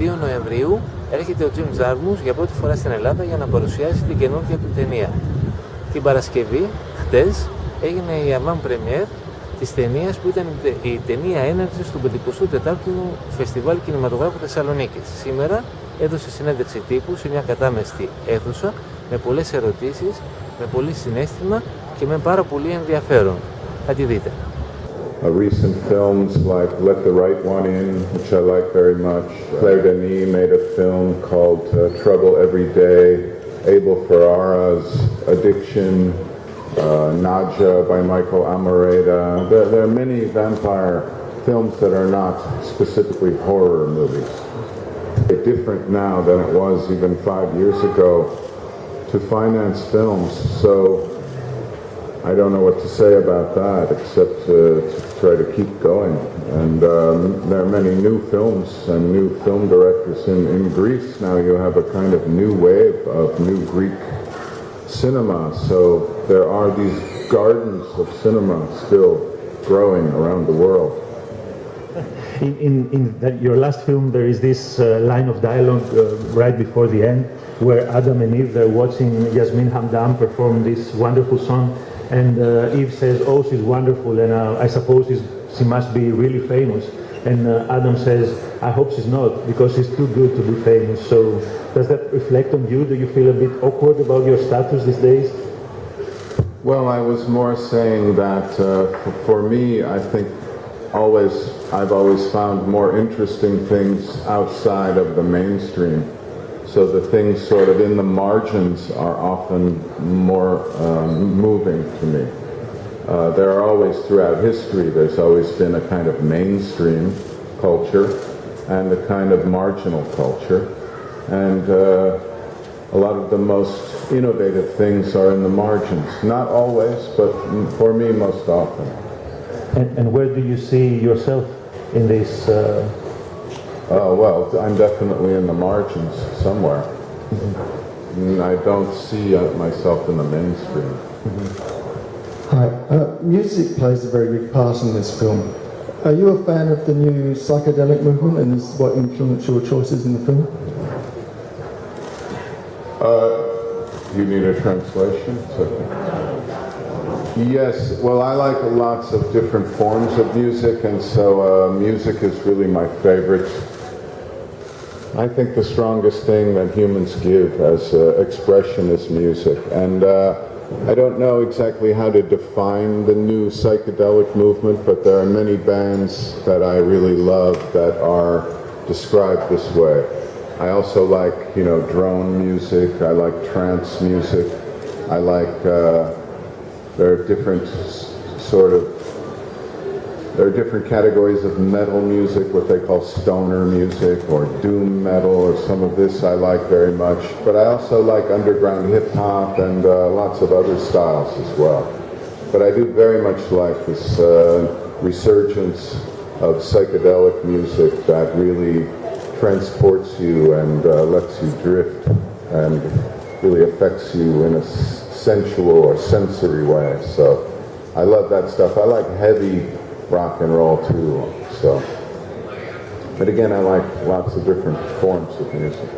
2 Νοεμβρίου έρχεται ο Jim Jarmusch για πρώτη φορά στην Ελλάδα για να παρουσιάσει την καινούργια του ταινία. Την Παρασκευή, χτες, έγινε η avant première της ταινίας που ήταν η ταινία έναρξης του 54ου Φεστιβάλ Κινηματογράφου Θεσσαλονίκης. Σήμερα έδωσε συνέντευξη τύπου σε μια κατάμεστη αίθουσα με πολλές ερωτήσεις, με πολύ συναίσθημα και με πάρα πολύ ενδιαφέρον. Θα τη δείτε. Recent films like Let the Right One In, which I like very much. Claire Denis made a film called Trouble Every Day. Abel Ferrara's Addiction. Nadja by Michael Amareda. There are many vampire films that are not specifically horror movies. It's different now than it was even 5 years ago to finance films, so I don't know what to say about that except to try to keep going. And there are many new films and new film directors in Greece now. You have a kind of new wave of new Greek cinema, so there are these gardens of cinema still growing around the world. In your last film, there is this line of dialogue right before the end, where Adam and Eve are watching Yasmin Hamdam perform this wonderful song, and Eve says, "Oh, she's wonderful, and I suppose she must be really famous." And Adam says, "I hope she's not, because she's too good to be famous." So, does that reflect on you? Do you feel a bit awkward about your status these days? Well, I was more saying that for me, I think I've always found more interesting things outside of the mainstream. So the things sort of in the margins are often more moving to me. There are always, throughout history, there's always been a kind of mainstream culture and a kind of marginal culture. And a lot of the most innovative things are in the margins. Not always, but for me, most often. And where do you see yourself in this? Well, I'm definitely in the margins somewhere. Mm-hmm. I don't see myself in the mainstream. Mm-hmm. Hi. Music plays a very big part in this film. Are you a fan of the new psychedelic movement, and is what influenced your choices in the film? You need a translation? Yes, well, I like lots of different forms of music, and so music is really my favorite. I think the strongest thing that humans give as expression is music, and I don't know exactly how to define the new psychedelic movement, but there are many bands that I really love that are described this way. I also like, drone music, I like trance music, I like, there are different categories of metal music, what they call stoner music or doom metal, or some of this I like very much. But I also like underground hip hop and lots of other styles as well. But I do very much like this resurgence of psychedelic music that really transports you and lets you drift and really affects you in a sensual or sensory way. So I love that stuff. I like heavy rock and roll too. So, but again, I like lots of different forms of music.